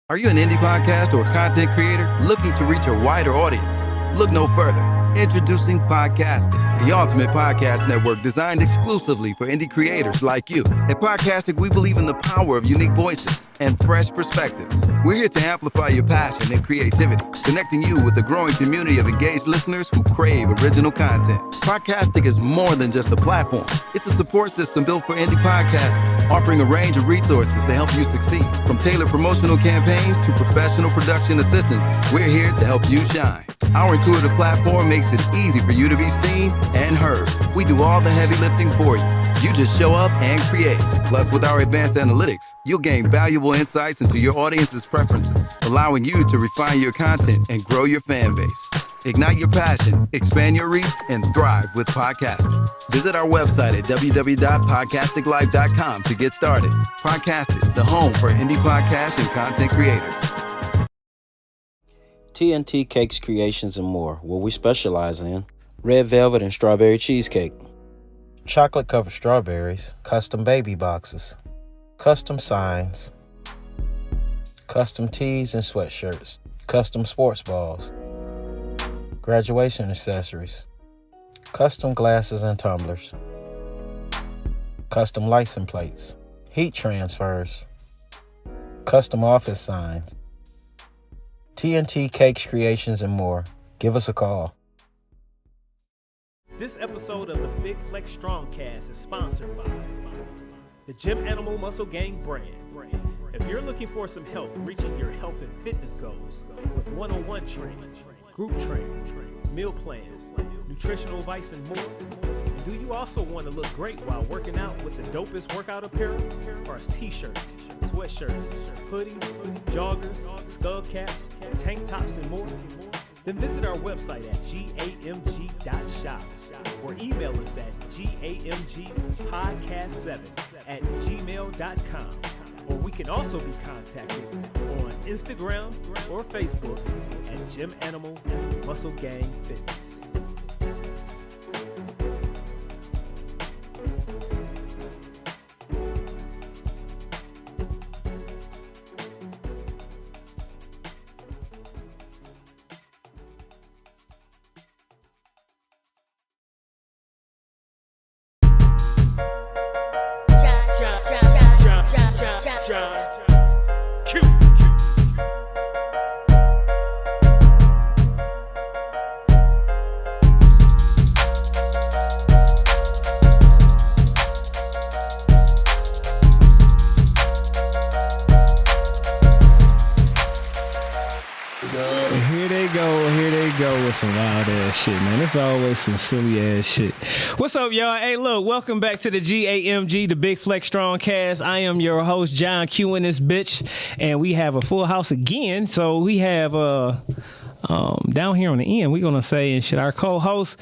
Are you an indie podcast or content creator looking to reach a wider audience? Look no further. Introducing Podcastic, the ultimate podcast network designed exclusively for indie creators like you. At Podcastic, we believe in the power of unique voices and fresh perspectives. We're here to amplify your passion and creativity, connecting you with a growing community of engaged listeners who crave original content. Podcastic is more than just a platform. It's a support system built for indie podcasters, offering a range of resources to help you succeed. From tailored promotional campaigns to professional production assistance, we're here to help you shine. Our intuitive platform makes it easy for you to be seen and heard. We do all the heavy lifting for you. You just show up and create. Plus, with our advanced analytics, you'll gain valuable insights into your audience's preferences, allowing you to refine your content and grow your fan base. Ignite your passion, expand your reach, and thrive with podcasting. Visit our website at www.podcasticlife.com to get started. Podcastic, the home for indie podcasts and content creators. TNT Cakes Creations and more, what we specialize in: red velvet and strawberry cheesecake, chocolate covered strawberries, custom baby boxes, custom signs, custom tees and sweatshirts, custom sports balls, graduation accessories, custom glasses and tumblers, custom license plates, heat transfers, custom office signs. TNT Cakes Creations and more. Give us a call. This episode of the Big Flex Strongcast is sponsored by the Gym Animal Muscle Gang brand. If you're looking for some help reaching your health and fitness goals with one-on-one training, group training, meal plans, nutritional advice, and more, and do you also want to look great while working out with the dopest workout apparel? Or t-shirts, sweatshirts, hoodies, joggers, skull caps, tank tops, and more? Then visit our website at gamg.shop or email us at gamgpodcast7@gmail.com. Or we can also be contacted on Instagram or Facebook at Gym Animal Muscle Gang Fitness. Some wild ass shit, man. It's always some silly ass shit. What's up, y'all? Hey, look, welcome back to the GAMG, the Big Flex Strongcast. I am your host, John Q, in this bitch, and we have a full house again. So we have down here on the end, we're gonna say and shit. Our co-host,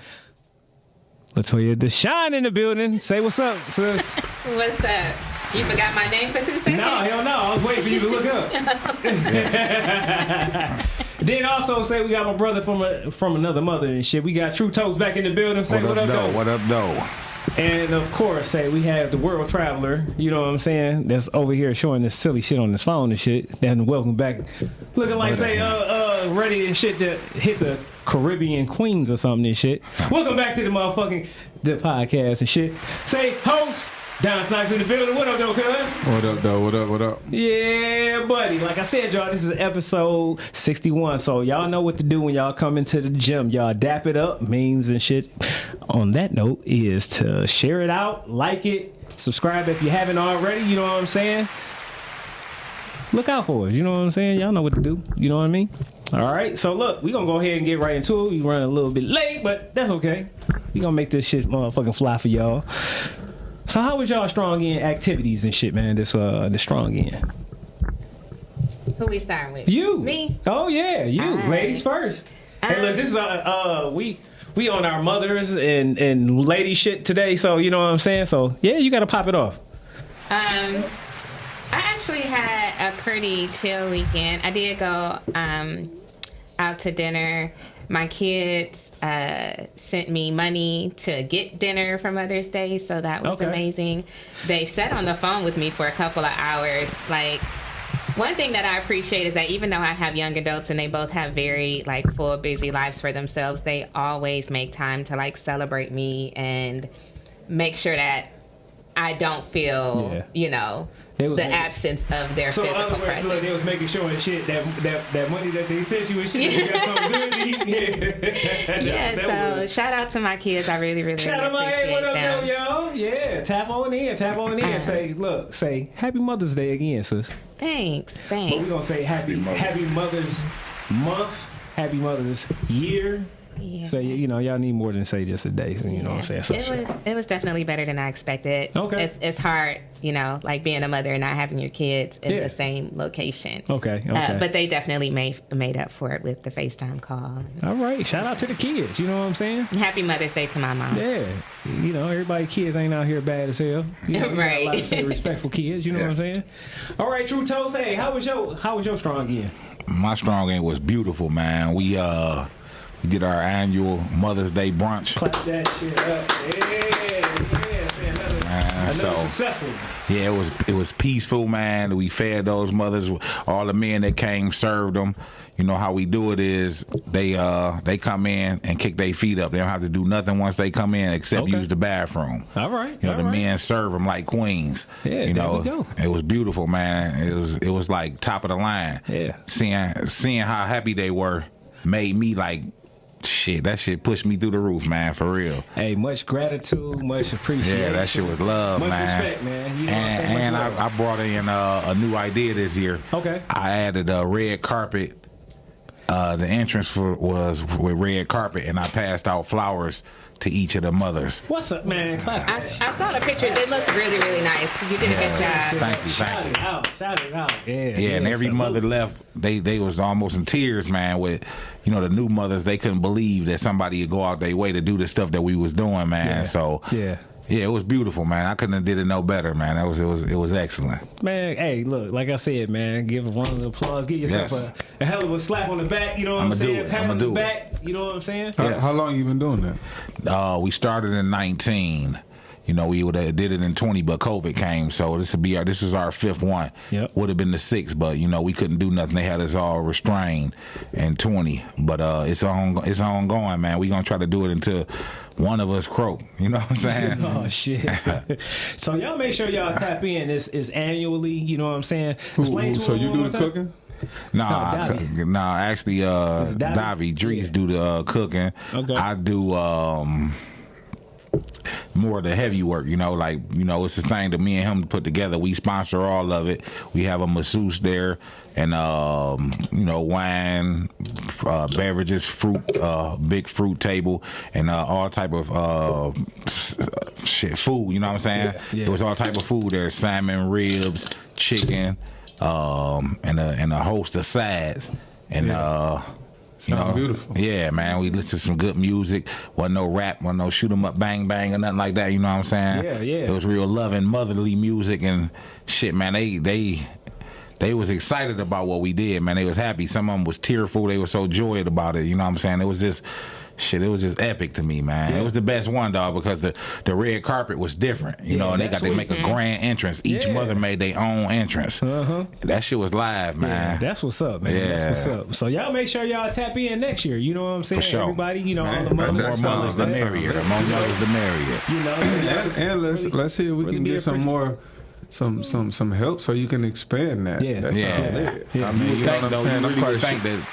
Latoya Deshawn, in the building. Say what's up, sis. What's up? You forgot my name for 2 seconds? No, hell no. I was waiting for you to look up. Then also say we got my brother from another mother and shit. We got True Toast back in the building. Say what up, though. What up, though? And of course, say we have the world traveler. You know what I'm saying? That's over here showing this silly shit on his phone and shit. And welcome back, looking like ready and shit to hit the Caribbean Queens or something and shit. Welcome back to the podcast and shit. Say host. Down Snipes in the building. What up, though, cuz? What up, though? What up? Yeah, buddy. Like I said, y'all, this is episode 61. So y'all know what to do when y'all come into the gym. Y'all dap it up, memes and shit. On that note is to share it out, like it, subscribe if you haven't already. You know what I'm saying? Look out for us. You know what I'm saying? Y'all know what to do. You know what I mean? All right. So look, we gonna go ahead and get right into it. We running a little bit late, but that's okay. We gonna make this shit motherfucking fly for y'all. So how was y'all strong in activities and shit, man? This strong in. Who we starting with? You. Me? Oh yeah, you. All right. Ladies first. Hey, look, this is we on our mothers and lady shit today, so you know what I'm saying. So yeah, you gotta pop it off. I actually had a pretty chill weekend. I did go out to dinner. My kids sent me money to get dinner for Mother's Day, so that was amazing. They sat on the phone with me for a couple of hours, like One thing that I appreciate is that even though I have young adults and they both have very like full busy lives for themselves, they always make time to like celebrate me and make sure that I don't feel, the absence of their physical presence. Look, they was making sure and shit that money that they sent you and shit, you got something good to eat. So shout out to my kids. I really, really, shout out appreciate what up, them. yo? Yeah, tap on in. Say Happy Mother's Day again, sis. Thanks. But we're gonna say Happy Mother's Month, Happy Mother's Year. Yeah. So y'all need more than say just a day. You know what I'm saying? So it was definitely better than I expected. Okay. It's hard, like being a mother and not having your kids in the same location. Okay. But they definitely made up for it with the FaceTime call. All right. Shout out to the kids. You know what I'm saying? Happy Mother's Day to my mom. Yeah. Everybody kids ain't out here bad as hell. Right. A lot of respectful kids. You know what I'm saying? All right, True Toast. Hey, how was your strong end? My strong end was beautiful, man. We did our annual Mother's Day brunch. Clap that shit up. Yeah. Another successful. Yeah, it was peaceful, man. We fed those mothers. All the men that came served them. You know how we do it is they come in and kick their feet up. They don't have to do nothing once they come in except use the bathroom. All right. The men serve them like queens. Yeah, there we go. It was beautiful, man. It was like top of the line. Yeah. Seeing how happy they were made me like. Shit, that shit pushed me through the roof, man, for real. Hey, much gratitude, much appreciation. Yeah, that shit was love, much man. Much respect, man. And I brought in a new idea this year. Okay. I added a red carpet. The entrance was with red carpet, and I passed out flowers to each of the mothers. What's up, man? I saw the pictures. It looked really, really nice. You did a good job. Thank you. Shout it out. Yeah, and every mother left, they was almost in tears, man, with, the new mothers, they couldn't believe that somebody would go out their way to do the stuff that we was doing, man. Yeah. So, yeah, it was beautiful, man. I couldn't have did it no better, man. It was excellent. Man, hey, look, like I said, man, give a round of applause. Give yourself a hell of a slap on the back, you know what I'm saying? Pat on the back, you know what I'm saying? How long you been doing that? We started in 19. We would have did it in 20, but COVID came, so this is our fifth one. Yep. Would have been the sixth, but we couldn't do nothing. They had us all restrained in 20, but it's ongoing, man. We gonna try to do it until one of us croak. You know what I'm saying? Oh shit! So y'all make sure y'all tap in. It's annually. You know what I'm saying? So you do the cooking? Nah, actually, Davi, Drees do the cooking. Okay. I do more of the heavy work, it's the thing that me and him put together. We sponsor all of it. We have a masseuse there, and wine, beverages, fruit, big fruit table, and all type of food. You know what I'm saying? Yeah. There was all type of food there: salmon, ribs, chicken, and a host of sides, and Sounds beautiful. Yeah, man. We listened to some good music. Wasn't no rap, wasn't no shoot 'em up, bang bang, or nothing like that. You know what I'm saying? Yeah. It was real loving, motherly music and shit, man. They was excited about what we did, man. They was happy. Some of them was tearful. They were so joyed about it. You know what I'm saying? It was just. Shit, it was just epic to me, man. Yeah. It was the best one, dog, because the red carpet was different, and they got to make a grand entrance. Each mother made their own entrance. That shit was live, man. Yeah, that's what's up, man. Yeah. That's what's up. So y'all make sure y'all tap in next year. You know what I'm saying? For sure. Everybody, all Man, the mothers. The more mothers, the merrier. The more mothers, the merrier. And let's see if we really can be get some more. Some help so you can expand that. Yeah. That's Yeah. all it. Yeah. I mean, you know what I'm saying? You I'm really quite would think sure. that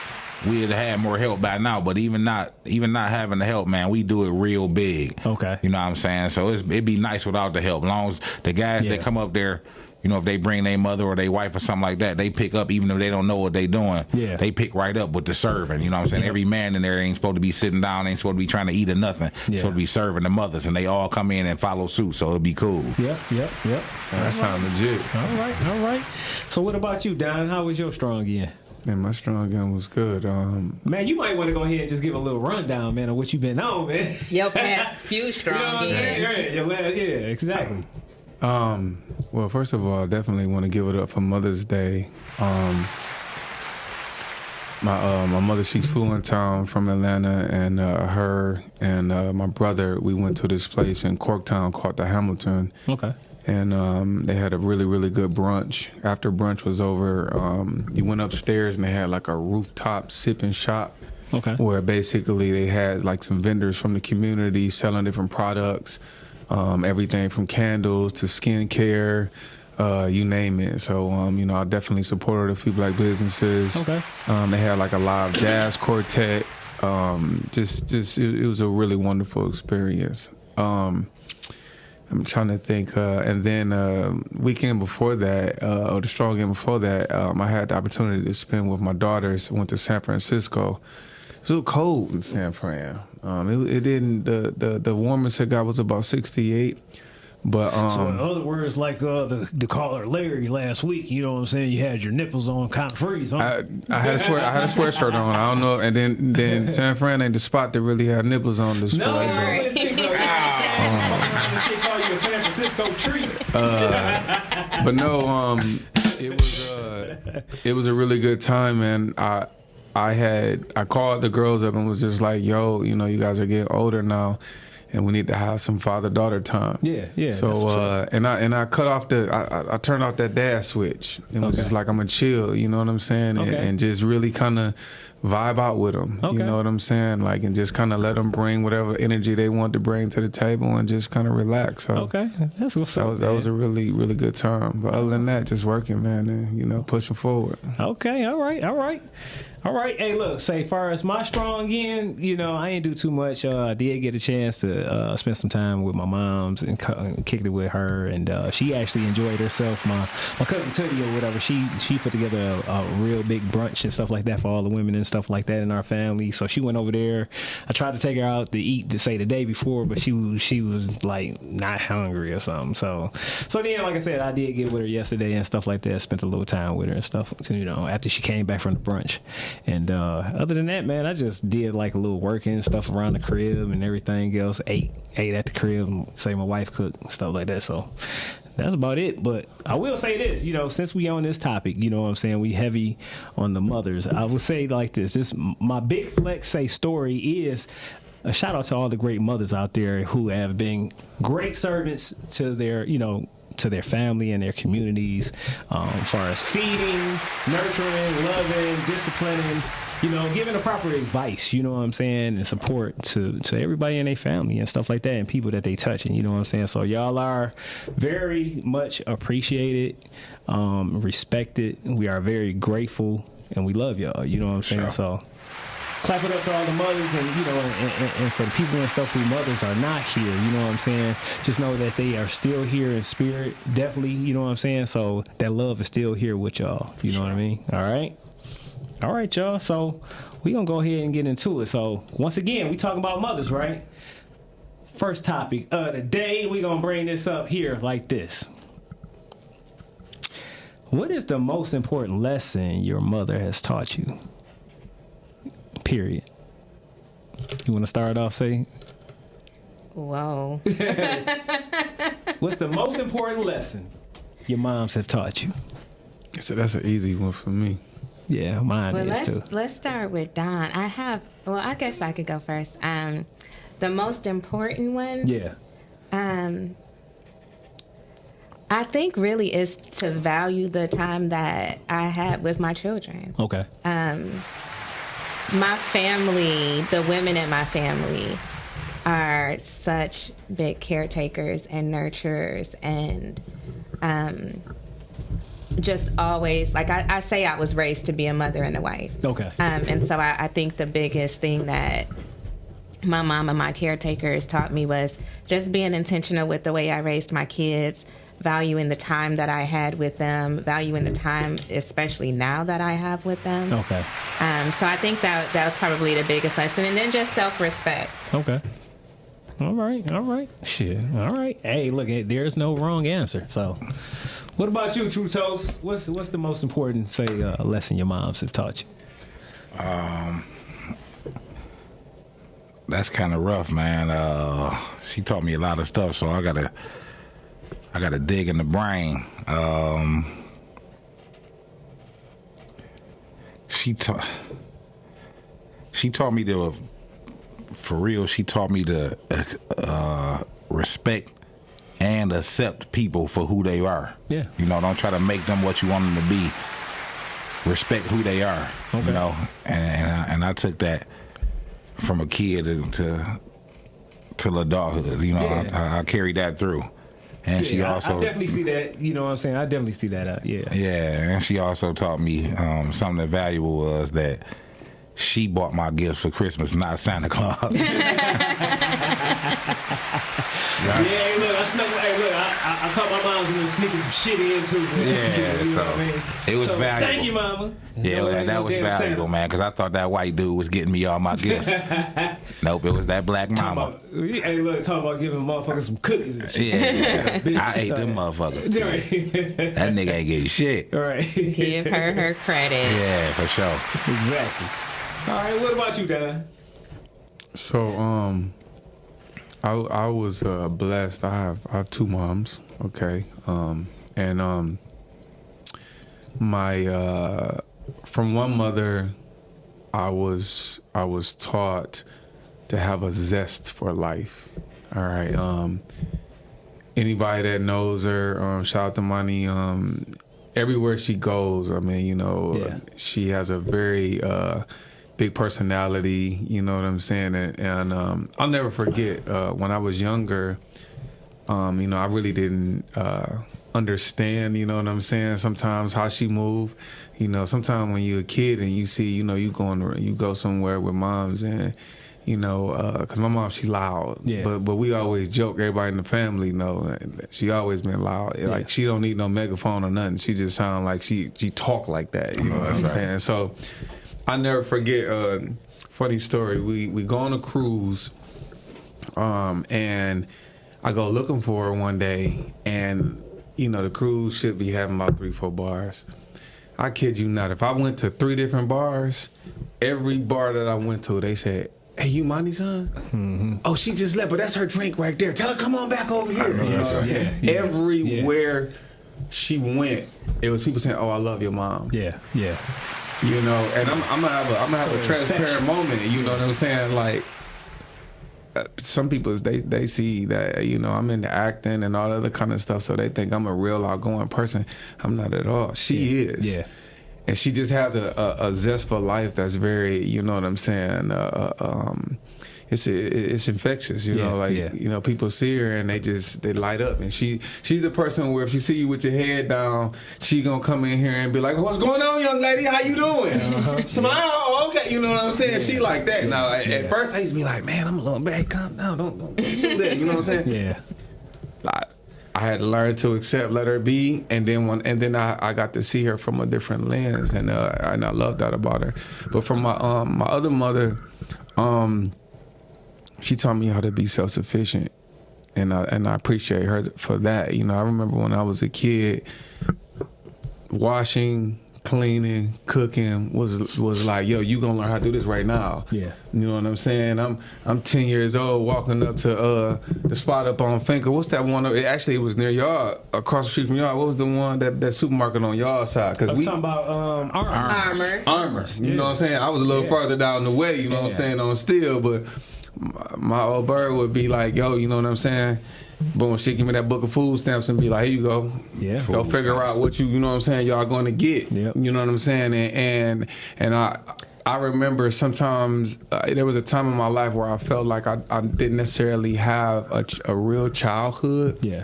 we'd have had more help by now, but even not having the help, man, we do it real big. Okay. You know what I'm saying? So it'd be nice without the help. As long as the guys that come up there, if they bring their mother or their wife or something like that, they pick up even if they don't know what they doing. Yeah. They pick right up with the serving. You know what I'm saying? Every man in there ain't supposed to be sitting down, ain't supposed to be trying to eat or nothing. Yeah. Supposed to be serving the mothers, and they all come in and follow suit, so it'd be cool. Yep. That sounds legit. All right. So what about you, Don? How was your strong end? And my strong gun was good. Man, you might want to go ahead and just give a little rundown, man, of what you've been on, man. Your past few strong ends. Yeah, exactly. Well, first of all, I definitely want to give it up for Mother's Day. My mother, she flew in town from Atlanta, and her and my brother, we went to this place in Corktown called the Hamilton. Okay. and they had a really, really good brunch. After brunch was over, you went upstairs and they had like a rooftop sipping shop. Okay. Where basically they had like some vendors from the community selling different products, everything from candles to skincare, you name it. So, I definitely supported a few black businesses. Okay. They had like a live jazz quartet. It was a really wonderful experience. I'm trying to think. And then weekend before that, or the strong weekend before that, I had the opportunity to spend with my daughters. Went to San Francisco. It was a little cold in San Fran. It didn't. The warmest it got was about 68. But so in other words, like the caller Larry last week, you know what I'm saying? You had your nipples on, kind of freeze, huh? I had a sweatshirt on. I don't know. And then San Fran ain't the spot that really had nipples on display. No, I didn't think so. They call you a San Francisco treat. But no, it was a really good time, man. I called the girls up and was just like, yo, you guys are getting older now, and we need to have some father-daughter time. Yeah. So and I cut off I turned off that dad switch. It was just like, I'm gonna chill, you know what I'm saying, and just really kind of vibe out with them. You know what I'm saying, like, and just kind of let them bring whatever energy they want to bring to the table and just kind of relax. So that's what's up. That was a really, really good time. But other than that, just working, man, and pushing forward. Okay, all right. Hey, look, say far as my strong end, I ain't do too much. I did get a chance to spend some time with my moms and kicked it with her, and she actually enjoyed herself. My cousin Tootie or whatever, she put together a real big brunch and stuff like that for all the women and stuff like that in our family. So she went over there. I tried to take her out to eat the day before, but she was like not hungry or something. So then, like I said, I did get with her yesterday and stuff like that. Spent a little time with her and stuff, after she came back from the brunch. And other than that, man, I just did like a little working stuff around the crib and everything else. Ate at the crib, say my wife cooked, stuff like that. So that's about it. But I will say this, since we on this topic, you know what I'm saying, we heavy on the mothers. I would say like this my big flex say story is a shout out to all the great mothers out there who have been great servants to their, to their family and their communities, as far as feeding, nurturing, loving, disciplining, giving the proper advice, you know what I'm saying, and support to everybody in their family and stuff like that, and people that they touch, and you know what I'm saying. So y'all are very much appreciated, respected. We are very grateful, and we love y'all. You know what I'm saying. Sure. So clap it up to all the mothers, and and for the people and stuff who mothers are not here, you know what I'm saying, just know that they are still here in spirit, definitely, you know what I'm saying. So that love is still here with y'all, you know what I mean. All right, y'all, so we gonna go ahead and get into it. So once again, we talking about mothers, right? First topic of the day, we gonna bring this up here like this. What is the most important lesson your mother has taught you? Period. You want to start off, say? Whoa. What's the most important lesson your moms have taught you? So that's an easy one for me. Yeah, mine is too. Let's start with Dawn. I guess I could go first. The most important one. Yeah. I think really is to value the time that I had with my children. Okay. My family, the women in my family, are such big caretakers and nurturers, and just always, like I say, I was raised to be a mother and a wife. Okay. And so I think the biggest thing that my mom and my caretakers taught me was just being intentional with the way I raised my kids, valuing the time that I had with them, valuing the time, especially now that I have with them. Okay. So I think that was probably the biggest lesson. And then just self-respect. Okay. All right. Shit. All right. Hey, look, there's no wrong answer. So what about you, True Toast? What's the most important, lesson your moms have taught you? That's kind of rough, man. She taught me a lot of stuff, so I gotta dig in the brain. She taught me for real. She taught me to respect and accept people for who they are. Yeah. You know, don't try to make them what you want them to be. Respect who they are. Okay. You know, and I took that from a kid to adulthood. You know, Yeah. I carried that through. And she also, I definitely see that. You know what I'm saying? I definitely see that. Yeah. Yeah, and she also taught me something that valuable was that she bought my gifts for Christmas, not Santa Claus. Yeah, hey, look, I caught my mom sneaking some shit in too. Yeah, you know so what I mean? it was valuable. Thank you, mama. Yeah, that was valuable, man, because I thought that white dude was getting me all my gifts. Nope, it was that black mama. Hey, look, talking about giving motherfuckers some cookies and shit. Yeah, I ate them motherfuckers. That nigga ain't getting shit. All right. Give her credit. Yeah, for sure. Exactly. All right, what about you, Don? So, I was blessed. I have two moms. Okay, and my from one mother, I was taught to have a zest for life. All right. Anybody that knows her, shout out to Money. Everywhere she goes, I mean, you know, she has a very big personality, you know what I'm saying? And I'll never forget when I was younger, you know, I really didn't understand, you know what I'm saying, sometimes how she moved. You know, sometimes when you're a kid and you see, you know, you go somewhere with moms and, you know, because my mom, she loud. Yeah. But we always joke, everybody in the family know, she always been loud. Yeah. Like, she don't need no megaphone or nothing. She just sound like she talk like that, you know what I'm saying? So I never forget, funny story, we go on a cruise, and I go looking for her one day, and, you know, the cruise should be having about 3-4 bars. I kid you not, if I went to 3 different bars, every bar that I went to, they said, "Hey, you Monty, son? Mm-hmm. Oh, she just left, but that's her drink right there. Tell her, come on back over here." You know? Everywhere she went, it was people saying, "Oh, I love your mom." Yeah. You know, and I'm gonna have a transparent moment. You know what I'm saying? Like, some people they see that, you know, I'm into acting and all that other kind of stuff, so they think I'm a real outgoing person. I'm not at all. She is. Yeah. And she just has a zest for life that's very, you know what I'm saying, it's infectious, you know, like, you know, people see her and they light up. And she's the person where if she see you with your head down, she gonna come in here and be like, "What's going on, young lady? How you doing?" Smile, okay, you know what I'm saying? She like that. Now, at first I used to be like, "Man, I'm a little bad, calm down, don't do that," you know what I'm saying? Yeah. I had to learn to accept, let her be, and then I got to see her from a different lens, and I love that about her. But from my other mother, she taught me how to be self-sufficient, and I appreciate her for that. You know, I remember when I was a kid, washing, cleaning, cooking was like, yo, you gonna learn how to do this right now. Yeah. You know what I'm saying? I'm 10 years old walking up to the spot up on Finker. What's that one? Actually, it was near y'all, across the street from y'all. What was the one, that supermarket on y'all side? Cause we talking about Armor. You know what I'm saying? I was a little farther down the way, you know what I'm saying, on Steel, but my old bird would be like, yo, you know what I'm saying? Boom, she give me that book of food stamps and be like, "Here you go. Yeah. Go figure out what you know what I'm saying, y'all going to get." Yep. You know what I'm saying? And I remember sometimes there was a time in my life where I felt like I didn't necessarily have a real childhood. Yeah.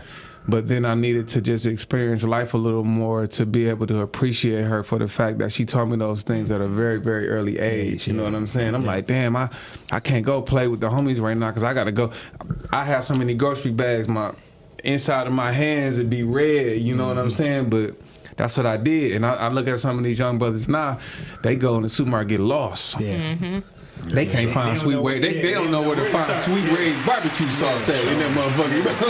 But then I needed to just experience life a little more to be able to appreciate her for the fact that she taught me those things at a very, very early age. You know what I'm saying? I'm like, damn, I can't go play with the homies right now because I got to go. I have so many grocery bags, my inside of my hands would be red, you know what I'm saying? But that's what I did. And I look at some of these young brothers now, they go in the supermarket, get lost. Yeah. Mm-hmm. They can't find sweet Ray. They don't know where to find sweet Ray's barbecue sauce at in that motherfucker. You know what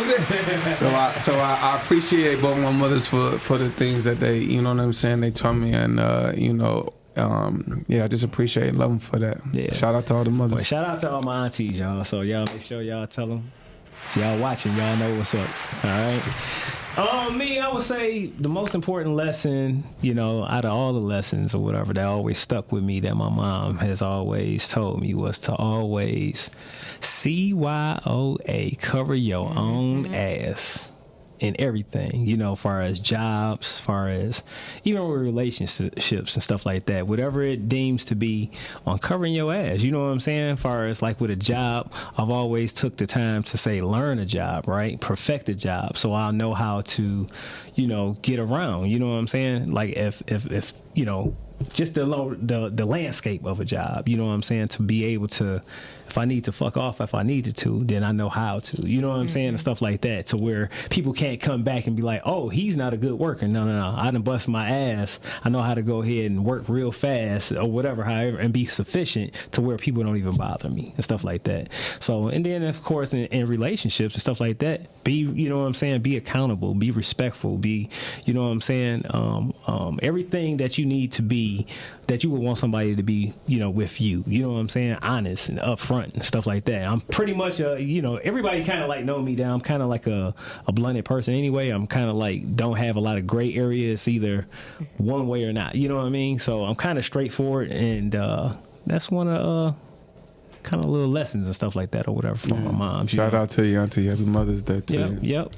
I'm saying? So I appreciate both my mothers for the things that they, you know what I'm saying, they taught me, and you know, I just appreciate and love them for that. Yeah. Shout out to all the mothers. Well, shout out to all my aunties, y'all. So y'all make sure y'all tell them. Y'all watching, y'all know what's up. All right. Me, I would say the most important lesson, you know, out of all the lessons or whatever that always stuck with me that my mom has always told me was to always CYOA, cover your own ass. in everything, you know, far as jobs, far as even with relationships and stuff like that, whatever it deems to be on covering your ass, you know what I'm saying? Far as like with a job, I've always took the time to say, learn a job, right? Perfect a job. So I'll know how to, you know, get around, you know what I'm saying? Like if, you know, just the landscape of a job, you know what I'm saying? To be able to, if I need to fuck off, if I needed to, then I know how to, you know what I'm saying? And stuff like that, to where people can't come back and be like, oh, he's not a good worker. No. I done bust my ass. I know how to go ahead and work real fast or whatever, however, and be sufficient to where people don't even bother me and stuff like that. So, and then of course in relationships and stuff like that, be, you know what I'm saying? Be accountable, be respectful, be, you know what I'm saying? Everything that you need to be, that you would want somebody to be, you know, with you, you know what I'm saying? Honest and upfront and stuff like that. I'm pretty much you know, everybody kind of like know me down. I'm kind of like a blunted person anyway. I'm kind of like don't have a lot of gray areas either one way or not, you know what I mean? So I'm kind of straightforward, and that's one of kind of little lessons and stuff like that or whatever from my mom. Shout out to you, Auntie. Happy Mother's Day to you. Yep.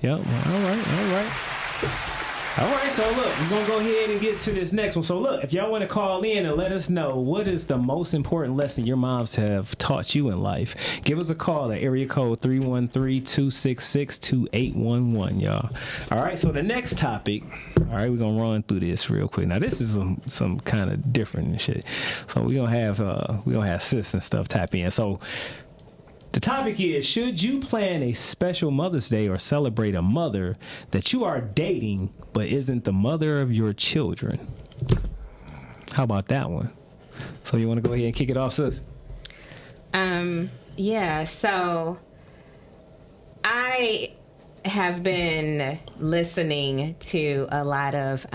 All right, so look, we're going to go ahead and get to this next one. So look, if y'all want to call in and let us know what is the most important lesson your moms have taught you in life, give us a call at area code 313-266-2811, y'all. All right, so the next topic, all right, we're going to run through this real quick. Now, this is some kind of different and shit. So we're going to have sis and stuff tap in. So the topic is, should you plan a special Mother's Day or celebrate a mother that you are dating but isn't the mother of your children? How about that one? So you want to go ahead and kick it off, sis? Yeah, so I have been listening to a lot of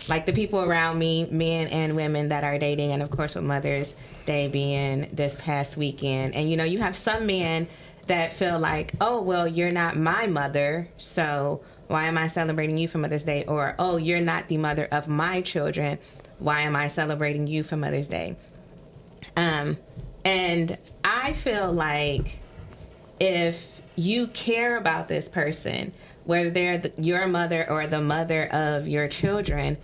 like the people around me, men and women that are dating, and of course with Mother's Day being this past weekend. And you know, you have some men that feel like, oh, well, you're not my mother, so why am I celebrating you for Mother's Day? Or, oh, you're not the mother of my children, why am I celebrating you for Mother's Day? And I feel like if you care about this person, whether they're your mother or the mother of your children,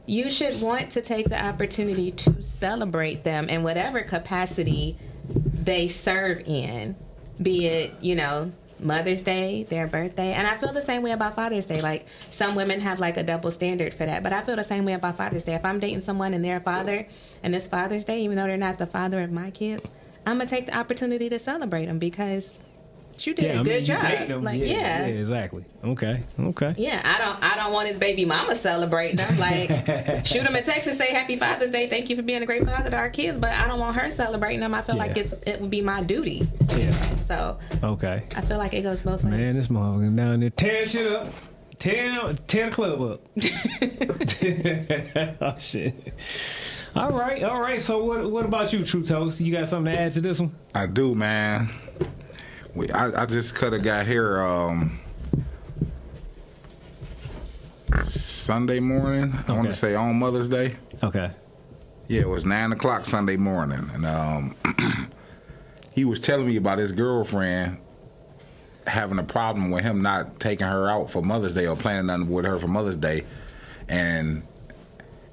you should want to take the opportunity to celebrate them in whatever capacity they serve in, be it, you know, Mother's Day, their birthday. And I feel the same way about Father's Day. Like, some women have like a double standard for that, but I feel the same way about Father's Day. If I'm dating someone and they're a father, and it's Father's Day, even though they're not the father of my kids, I'm going to take the opportunity to celebrate them because you did a good job. Like, yeah, exactly. Okay. Yeah, I don't want his baby mama celebrating them. Like, shoot him a text and say Happy Father's Day, thank you for being a great father to our kids, but I don't want her celebrating them. I feel like it would be my duty. So okay, I feel like it goes both ways. Man, this motherfucker down there tearing shit up. Tear the club up. Oh shit. All right. So what about you, True Toast? You got something to add to this one? I do, man. I just cut a guy here Sunday morning. I want to say on Mother's Day. Okay. Yeah, it was 9:00 Sunday morning, and he was telling me about his girlfriend having a problem with him not taking her out for Mother's Day or planning nothing with her for Mother's Day, and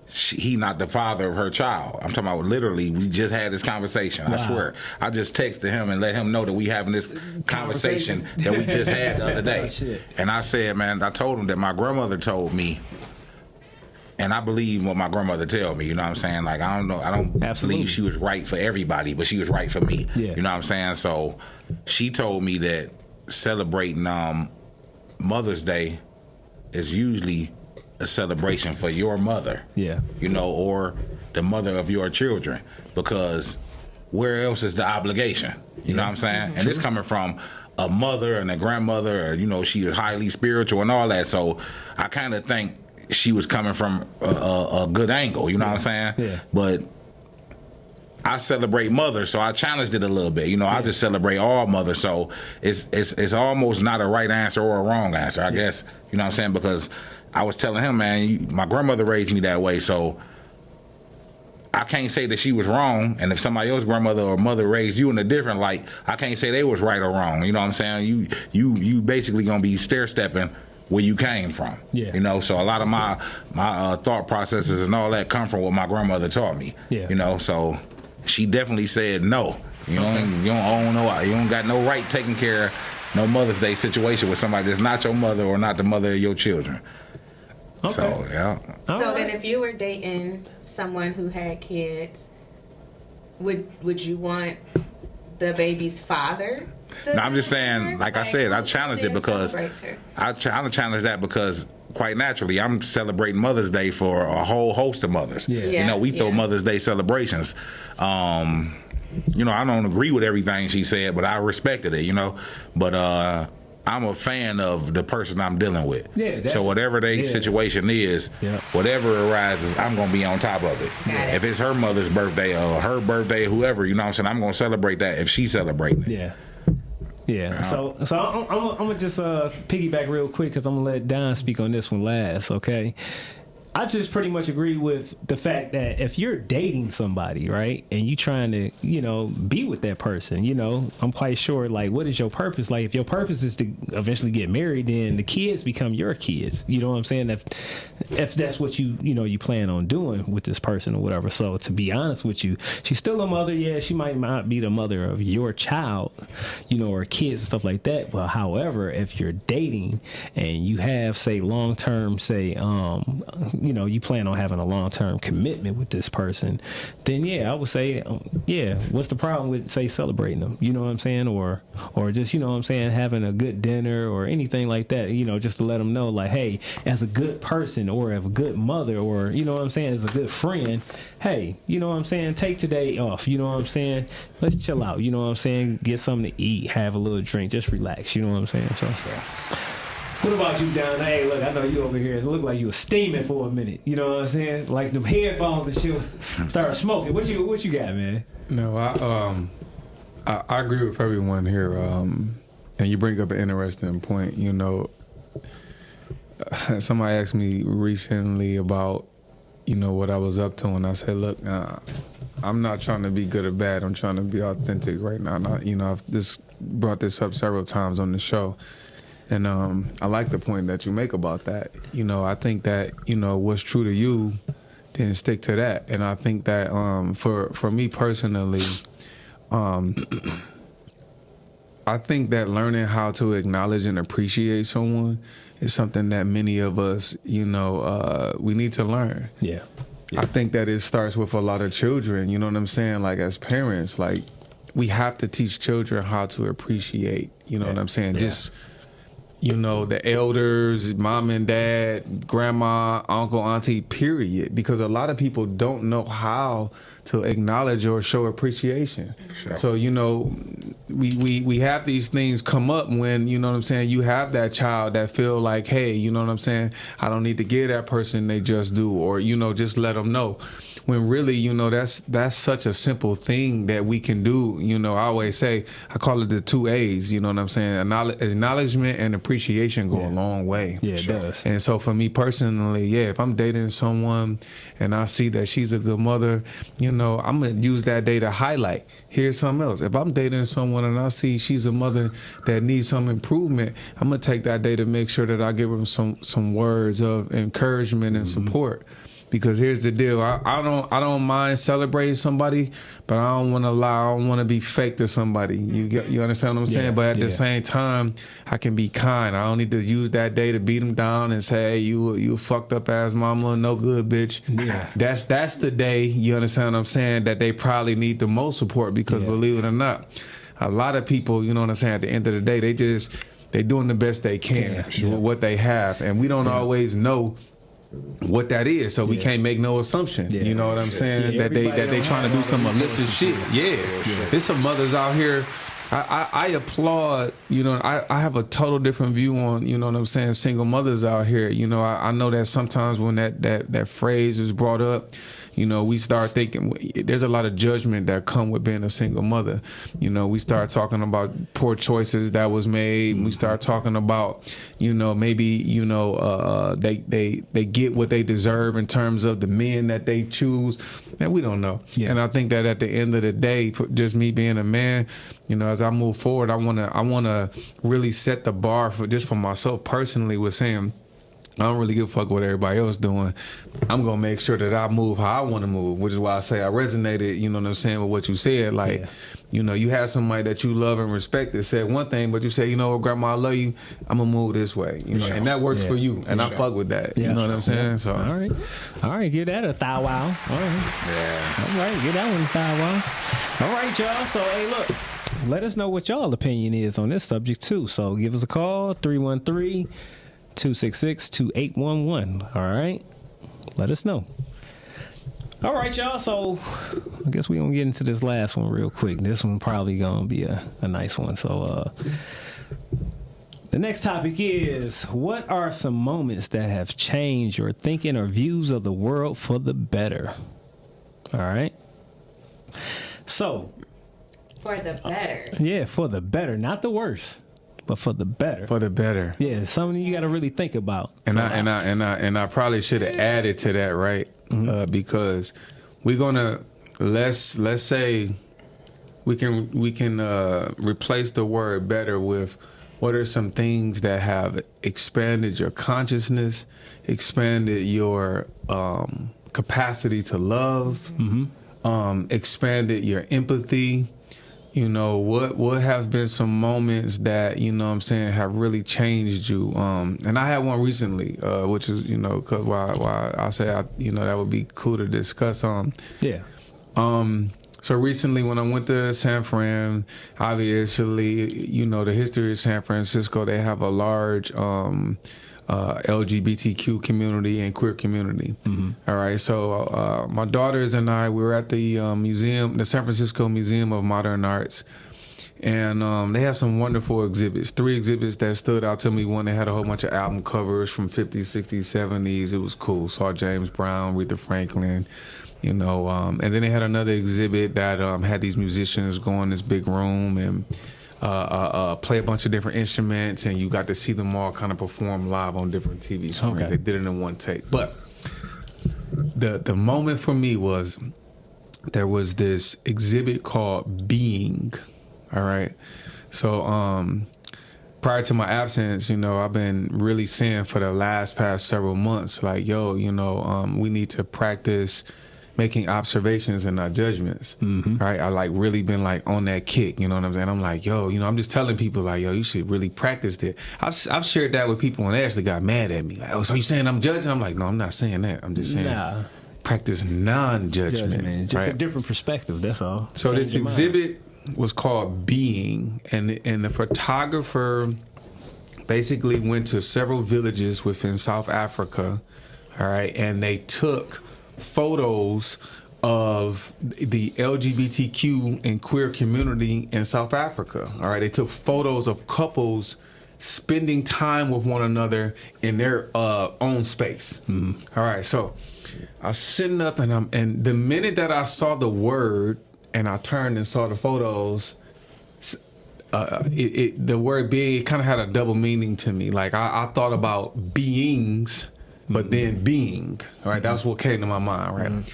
he not the father of her child. I'm talking about literally, we just had this conversation. Wow. I swear. I just texted him and let him know that we having this conversation that we just had the other day. Oh, and I said, man, I told him that my grandmother told me, and I believe what my grandmother tell me, you know what I'm saying? Like, I don't believe she was right for everybody, but she was right for me. Yeah. You know what I'm saying? So she told me that celebrating Mother's Day is usually a celebration for your mother, you know, or the mother of your children, because where else is the obligation? You know what I'm saying? And this coming from a mother and a grandmother, or, you know, she was highly spiritual and all that. So I kind of think she was coming from a good angle, you know what I'm saying? Yeah. But I celebrate mothers, so I challenged it a little bit. You know, I just celebrate all mothers, so it's almost not a right answer or a wrong answer, I guess. You know what I'm saying? Because I was telling him, man, my grandmother raised me that way, so I can't say that she was wrong. And if somebody else's grandmother or mother raised you in a different light, I can't say they was right or wrong. You know what I'm saying? You basically gonna be stair stepping where you came from. Yeah. You know, so a lot of my thought processes and all that come from what my grandmother taught me. Yeah. You know, so she definitely said no. You don't own no, you don't got no right taking care of no Mother's Day situation with somebody that's not your mother or not the mother of your children. Okay. So, yeah. So then if you were dating someone who had kids, would you want the baby's father? No, I'm just saying, like I said, I challenged it because I challenge that because quite naturally, I'm celebrating Mother's Day for a whole host of mothers. Yeah. You know, we throw Mother's Day celebrations. You know, I don't agree with everything she said, but I respected it, you know. But I'm a fan of the person I'm dealing with. Yeah, so whatever their situation is, whatever arises, I'm going to be on top of it. If it's her mother's birthday or her birthday, whoever, you know what I'm saying, I'm going to celebrate that if she's celebrating it. Yeah. Yeah, so I'm gonna just piggyback real quick because I'm gonna let Don speak on this one last, okay? I just pretty much agree with the fact that if you're dating somebody, right, and you trying to, you know, be with that person, you know, I'm quite sure, like, what is your purpose? Like, if your purpose is to eventually get married, then the kids become your kids. You know what I'm saying? If that's what you plan on doing with this person or whatever. So to be honest with you, she's still a mother. Yeah, she might not be the mother of your child, you know, or kids and stuff like that. But however, if you're dating and you have, say, long-term, say, you know, you plan on having a long-term commitment with this person, then yeah, I would say, yeah, what's the problem with, say, celebrating them? You know what I'm saying? Or just, you know what I'm saying, having a good dinner or anything like that, you know, just to let them know, like, hey, as a good person or as a good mother or, you know what I'm saying, as a good friend, hey, you know what I'm saying, take today off, you know what I'm saying, let's chill out, you know what I'm saying, get something to eat, have a little drink, just relax, you know what I'm saying? So what about you, Don? Hey, look, I know you over here. It looked like you were steaming for a minute. You know what I'm saying? Like them headphones and shit started smoking. What you got, man? No, I agree with everyone here. And you bring up an interesting point. You know, somebody asked me recently about, you know, what I was up to, and I said, look, I'm not trying to be good or bad. I'm trying to be authentic right now. You know, I've brought this up several times on the show. And I like the point that you make about that. You know, I think that, you know, what's true to you, then stick to that. And I think that for me personally, I think that learning how to acknowledge and appreciate someone is something that many of us, you know, we need to learn. Yeah. I think that it starts with a lot of children, you know what I'm saying? Like, as parents, like, we have to teach children how to appreciate, you know what I'm saying? Just, you know, the elders, mom and dad, grandma, uncle, auntie, period. Because a lot of people don't know how to acknowledge or show appreciation. Sure. So, you know, we have these things come up when, you know what I'm saying, you have that child that feel like, hey, you know what I'm saying, I don't need to give that person, they just do. Or, you know, just let them know. When really, you know, that's such a simple thing that we can do. You know, I always say, I call it the 2 A's, you know what I'm saying? Acknowledgement and appreciation go a long way. Yeah, it does. And so for me personally, yeah, if I'm dating someone and I see that she's a good mother, you know, I'm going to use that day to highlight. Here's something else. If I'm dating someone and I see she's a mother that needs some improvement, I'm going to take that day to make sure that I give her some words of encouragement and support. Because here's the deal, I don't mind celebrating somebody, but I don't want to lie. I don't want to be fake to somebody. You understand what I'm saying? But at the same time, I can be kind. I don't need to use that day to beat them down and say, hey, you a fucked up ass mama, no good bitch. Yeah. That's the day, you understand what I'm saying, that they probably need the most support. Because believe it or not, a lot of people, you know what I'm saying, at the end of the day, they doing the best they can with what they have, and we don't always know what that is, so we can't make no assumption. You know what I'm saying? That they trying to do some malicious shit. There's some mothers out here. I applaud. You know, I have a total different view on, you know what I'm saying, single mothers out here. You know, I know that sometimes when that phrase is brought up, you know, we start thinking there's a lot of judgment that come with being a single mother. You know, we start talking about poor choices that was made. We start talking about, you know, maybe, you know, they get what they deserve in terms of the men that they choose. Man, we don't know. And I think that at the end of the day, just me being a man, as I move forward, I wanna really set the bar for myself personally with saying, I don't really give a fuck what everybody else doing. I'm gonna make sure that I move how I want to move, which is why I say I resonated, you know what I'm saying, with what you said. Like, you had somebody that you love and respect that said one thing, but you say, Grandma, I love you. I'm gonna move this way, and that works for you, and I fuck with that. You know what I'm saying? So, all right, give that a thigh wow. All right, all right, give that one a thigh wow. All right, y'all. So, hey, look. Let us know what y'all opinion is on this subject too. So give us a call, 313-266-2811. All right? Let us know. All right, y'all. So I guess we're going to get into this last one real quick. This one probably going to be a nice one. So the next topic is, what are some moments that have changed your thinking or views of the world for the better? All right? So... For the better. Yeah, for the better, not the worse, but for the better. For the better. Yeah, something you got to really think about. And I probably should have added to that, right? Mm-hmm. Because we're gonna let's say we can replace the word better with what are some things that have expanded your consciousness, expanded your capacity to love, expanded your empathy. What have been some moments that, have really changed you? And I had one recently, which is, because why I say, that would be cool to discuss. Yeah. So recently when I went to San Fran, obviously, the history of San Francisco, they have a large LGBTQ community and queer community. Mm-hmm. All right. So my daughters and I, we were at the museum, the San Francisco Museum of Modern Arts. And they had some wonderful exhibits, 3 exhibits that stood out to me. One, they had a whole bunch of album covers from 50s, 60s, 70s. It was cool. Saw James Brown, Aretha Franklin, and then they had another exhibit that had these musicians go in this big room and play a bunch of different instruments, and you got to see them all kind of perform live on different TV screens. Okay. They did it in one take. But the moment for me was there was this exhibit called Being. All right. So prior to my absence, I've been really saying for the past several months, like, we need to practice making observations and not judgments. Mm-hmm. Right? I really been on that kick, you know what I'm saying? I'm like, I'm just telling people like, you should really practice that. I've shared that with people and they actually got mad at me. Like, oh, so you saying I'm judging? I'm like, no, I'm not saying that. I'm just saying practice non-judgment. Just a different perspective, that's all. So this exhibit was called Being, and the photographer basically went to several villages within South Africa, all right, and they took photos of the LGBTQ and queer community in South Africa. All right, they took photos of couples spending time with one another in their own space. Mm-hmm. All right, so I was sitting up, and the minute that I saw the word and I turned and saw the photos, the word being, it kind of had a double meaning to me. Like I thought about beings, but then being, right? That's what came to my mind, right? Mm-hmm.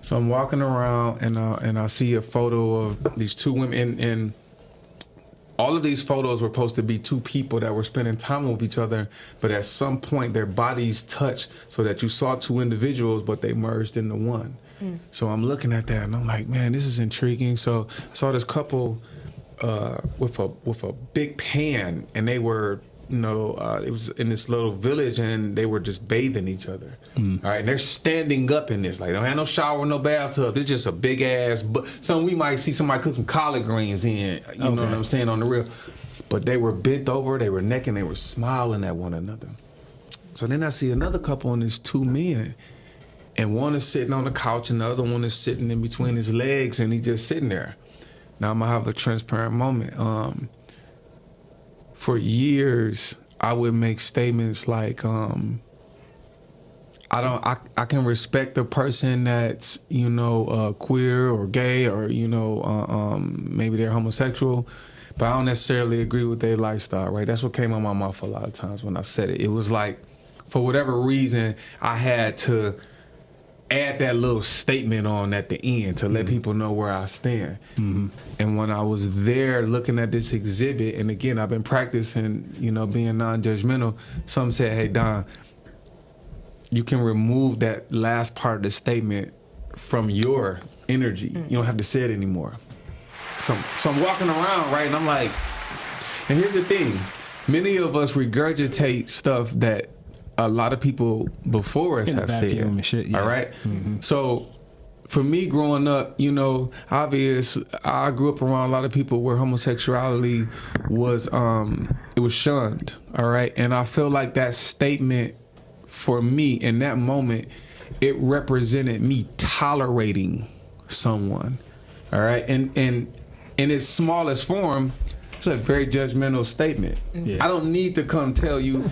So I'm walking around and I see a photo of these 2 women, and all of these photos were supposed to be 2 people that were spending time with each other, but at some point their bodies touched so that you saw 2 individuals, but they merged into one. Mm. So I'm looking at that and I'm like, man, this is intriguing. So I saw this couple with a big pan, and they were, it was in this little village, and they were just bathing each other. Mm. All right, and they're standing up in this, like, don't have no shower, no bathtub. It's just a big ass, but we might see somebody cook some collard greens in, you know what I'm saying, on the real. But they were bent over, they were naked, and they were smiling at one another. So then I see another couple, and there's 2 men, and one is sitting on the couch, and the other one is sitting in between his legs, and he's just sitting there. Now I'm gonna have a transparent moment. For years, I would make statements like, I can respect a person that's, queer or gay or, maybe they're homosexual, but I don't necessarily agree with their lifestyle, right? That's what came out my mouth a lot of times when I said it. It was like, for whatever reason, I had to add that little statement on at the end to let people know where I stand. And when I was there looking at this exhibit, and again, I've been practicing, you know, being non-judgmental, some said, hey, Don, you can remove that last part of the statement from your energy. You don't have to say it anymore. So I'm walking around, right, and I'm like, and here's the thing. Many of us regurgitate stuff that a lot of people before us have said. And shit, yeah. All right? So for me growing up, you know, I grew up around a lot of people where homosexuality was it was shunned. All right? And I feel like that statement for me in that moment, it represented me tolerating someone. All right? And in its smallest form, it's a very judgmental statement. I don't need to come tell you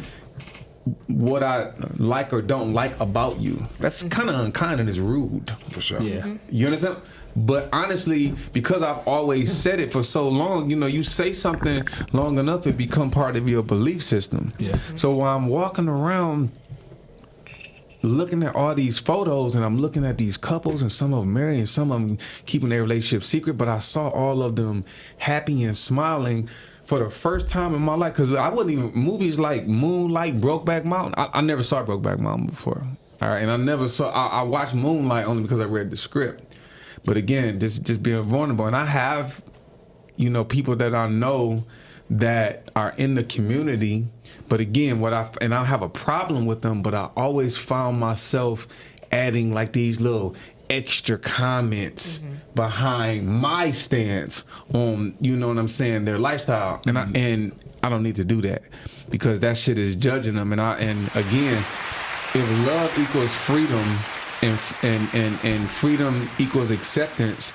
what I like or don't like about you. That's kind of unkind and it's rude. For sure. Yeah. You understand? But honestly, because I've always said it for so long, you know, you say something long enough, it become part of your belief system. Yeah. So while I'm walking around looking at all these photos and I'm looking at these couples and some of them married and some of them keeping their relationship secret, but I saw all of them happy and smiling for the first time in my life, because I wasn't even, movies like Moonlight, Brokeback Mountain, I never saw Brokeback Mountain before. All right, and I watched Moonlight only because I read the script. But again, just being vulnerable. And I have, you know, people that I know that are in the community, but again, I have a problem with them, but I always found myself adding like these little extra comments behind my stance on, you know what I'm saying, their lifestyle. And I don't need to do that, because that shit is judging them. And again, if love equals freedom and freedom equals acceptance,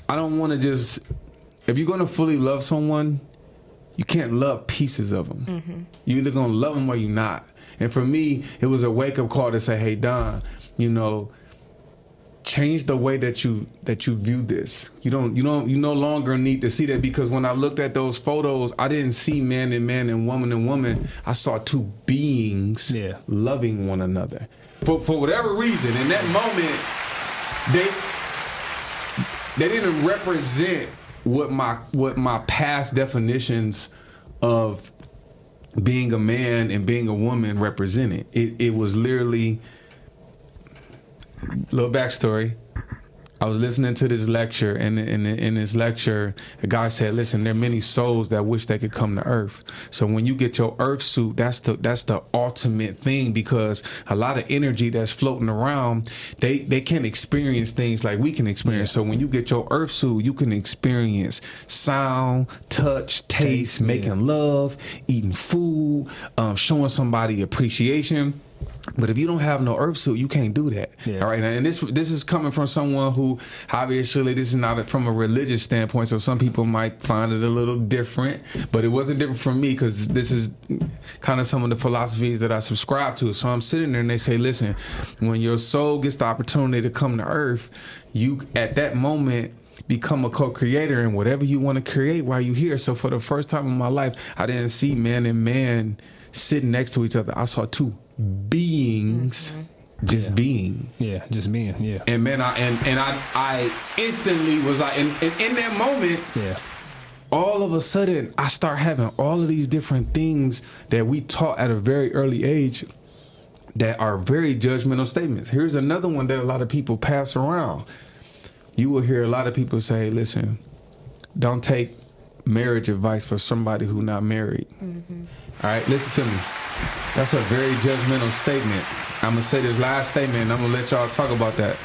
I don't want to just, if you're going to fully love someone, you can't love pieces of them. You're either going to love them or you're not. And for me, it was a wake-up call to say, hey, Don, you know, change the way that you view this. You no longer need to see that, because when I looked at those photos, I didn't see man and woman. I saw two beings loving one another. For whatever reason, in that moment, they didn't represent what my past definitions of being a man and being a woman represented. It was literally, little backstory. I was listening to this lecture, and in this lecture, a guy said, listen, there are many souls that wish they could come to Earth. So when you get your Earth suit, that's the ultimate thing, because a lot of energy that's floating around, they can't experience things like we can experience. So when you get your Earth suit, you can experience sound, touch, taste, making love, eating food, showing somebody appreciation. But if you don't have no earth suit, you can't do that. All right, and this is coming from someone who, obviously, this is not from a religious standpoint, so some people might find it a little different, but it wasn't different for me, because this is kind of some of the philosophies that I subscribe to. So I'm sitting there and they say, listen, when your soul gets the opportunity to come to earth, you at that moment become a co-creator in whatever you want to create while you're here. So for the first time in my life, I didn't see man and man sitting next to each other. I saw two beings just being. Yeah, just being, yeah. And man, I instantly was like, and in that moment, all of a sudden, I start having all of these different things that we taught at a very early age that are very judgmental statements. Here's another one that a lot of people pass around. You will hear a lot of people say, listen, don't take marriage advice for somebody who's not married. All right, listen to me. That's a very judgmental statement. I'm going to say this last statement, and I'm going to let y'all talk about that.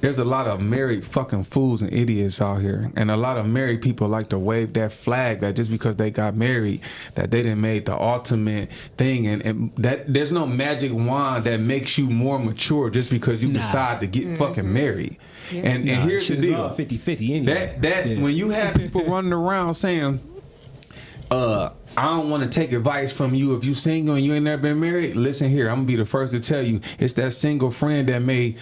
There's a lot of married fucking fools and idiots out here. And a lot of married people like to wave that flag that just because they got married, that they done made the ultimate thing. And that there's no magic wand that makes you more mature just because you decide to get fucking married. And here's the deal. All 50-50 anyway. When you have people running around saying, I don't want to take advice from you. If you single and you ain't never been married, listen here. I'm gonna be the first to tell you, it's that single friend that may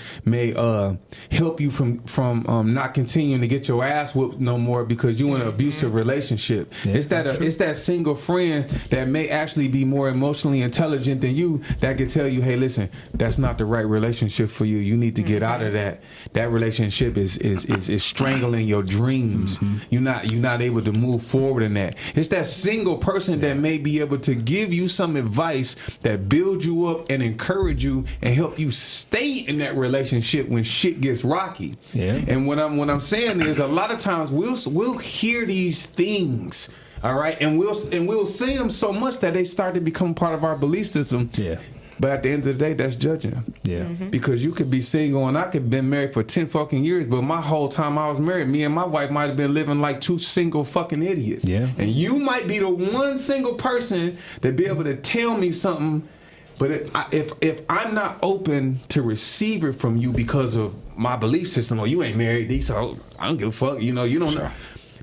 help you from not continuing to get your ass whooped no more because you in an abusive relationship. Yeah, It's that single friend that may actually be more emotionally intelligent than you that can tell you, hey, listen, that's not the right relationship for you. You need to get out of that. That relationship is strangling your dreams. You're not able to move forward in that. It's that single person that may be able to give you some advice that build you up and encourage you and help you stay in that relationship when shit gets rocky. Yeah. And what I'm saying is, a lot of times we'll hear these things, all right, and we'll say them so much that they start to become part of our belief system. Yeah. But at the end of the day, that's judging. Yeah. Because you could be single and I could have been married for 10 fucking years, but my whole time I was married, me and my wife might have been living like two single fucking idiots. Yeah. And you might be the one single person to be able to tell me something, but if I'm not open to receive it from you because of my belief system, or you ain't married, so I don't give a fuck, you don't know,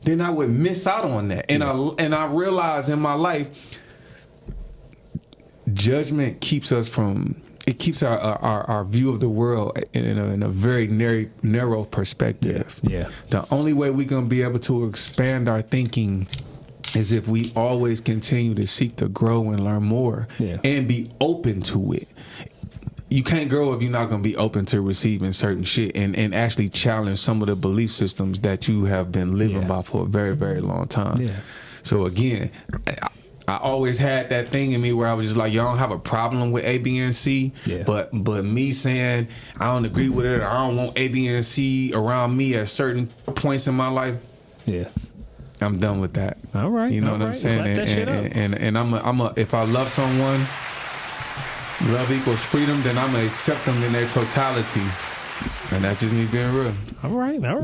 then I would miss out on that. And I realized in my life, judgment keeps us from, it keeps our view of the world in a very narrow perspective. Yeah. The only way we're going to be able to expand our thinking is if we always continue to seek to grow and learn more and be open to it. You can't grow if you're not going to be open to receiving certain shit and actually challenge some of the belief systems that you have been living by for a very, very long time. Yeah. So again, I always had that thing in me where I was just like, y'all don't have a problem with A, B, and C. Yeah. But me saying I don't agree with it, or I don't want A, B, and C around me at certain points in my life. Yeah. I'm done with that. All right. You know what I'm saying? And I'm a if I love someone, love equals freedom, then I'm gonna accept them in their totality. And that's just me being real. All right. Well,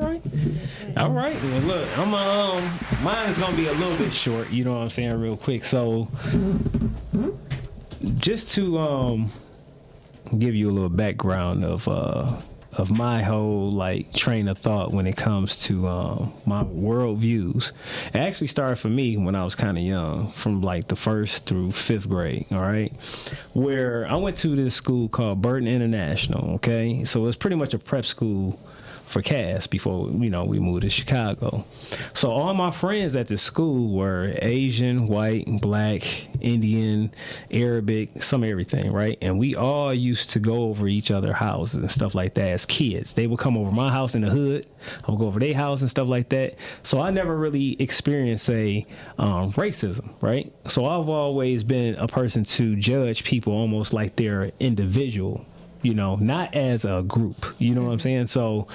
look, mine is gonna be a little bit short. You know what I'm saying, real quick. So, just to give you a little background of my whole train of thought when it comes to my world views. It actually started for me when I was kind of young, from the 1st through 5th grade. All right, where I went to this school called Burton International. Okay, so it's pretty much a prep school for Cass before we moved to Chicago. So all my friends at the school were Asian, white, black, Indian, Arabic, some everything, right? And we all used to go over each other's houses and stuff like that as kids. They would come over my house in the hood. I would go over their house and stuff like that. So I never really experienced racism, right? So I've always been a person to judge people almost like they're individual, not as a group. You know what I'm saying? So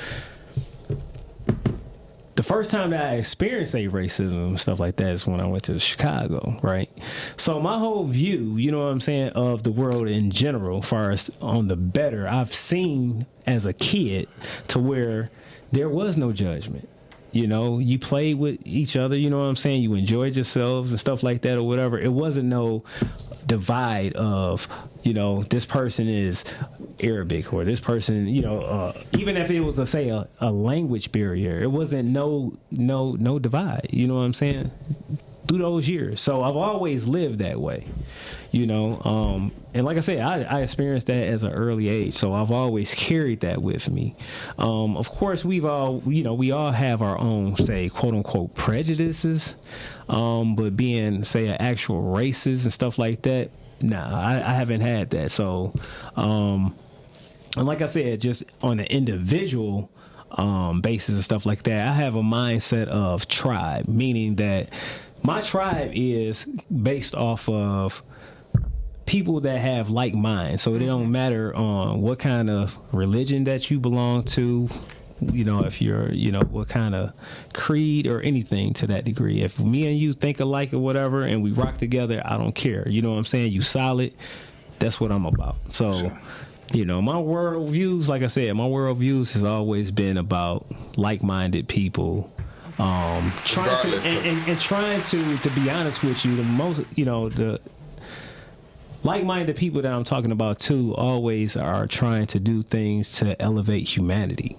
the first time that I experienced racism and stuff like that is when I went to Chicago, right? So my whole view, you know what I'm saying, of the world in general, as far as on the better, I've seen as a kid to where there was no judgment. You played with each other, you know what I'm saying? You enjoyed yourselves and stuff like that or whatever. It wasn't no divide of, this person is Arabic or this person, even if it was, let's say, a language barrier, it wasn't no divide, you know what I'm saying? Through those years. So I've always lived that way, and like I said, I experienced that as an early age. So I've always carried that with me. Of course, we all have our own, say, quote unquote prejudices, but being, say, an actual racist and stuff like that, nah, I haven't had that. So, and like I said, just on an individual basis and stuff like that, I have a mindset of tribe, meaning that my tribe is based off of people that have like minds. So it don't matter on what kind of religion that you belong to, if you're, what kind of creed or anything to that degree. If me and you think alike or whatever and we rock together, I don't care. You know what I'm saying? You solid. That's what I'm about. So, my world views, like I said, my world views has always been about like-minded people. Trying to be honest with you, the most, the like-minded people that I'm talking about too always are trying to do things to elevate humanity,